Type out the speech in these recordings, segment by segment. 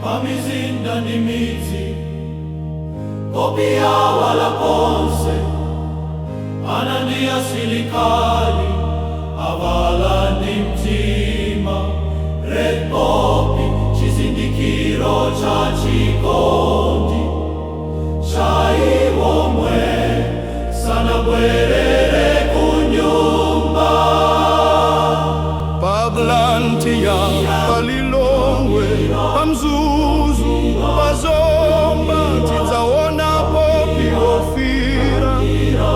Pamizinda ni miti Popia wala ponse Anania silikali Avala ni mtima Red popi Chizindikiro cha chikondi Chai womwe Sana bwerere kunyumba Paglantia palilongwe Pamzuzu pazomba Tidzaona popi wofira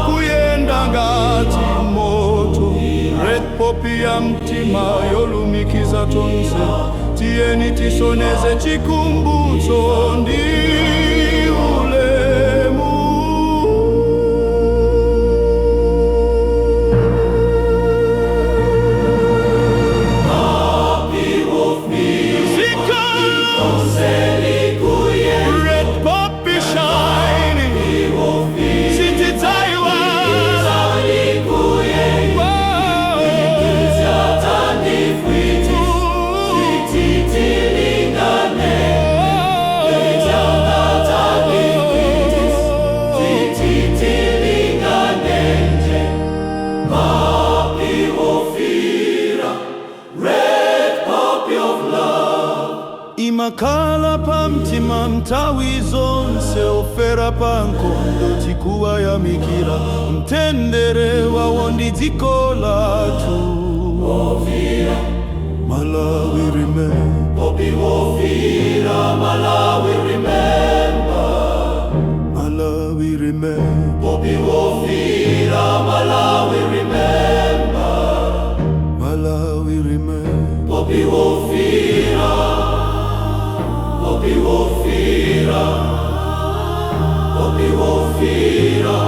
Kuyenda ngati moto Red popi ya mtima yolumikiza tonse Tieni tisoneze chikumbutso ndi ulemu Imakala pamtima mtawi zonse ofera pankondo chikuwa ya mikira mtendere wawondi dziko latu Wofira Malawi remember Popi wofira Malawi remember Malawi remember Popi wofira Malawi remember Malawi remember Popi wofira Popi wofira Popi wofira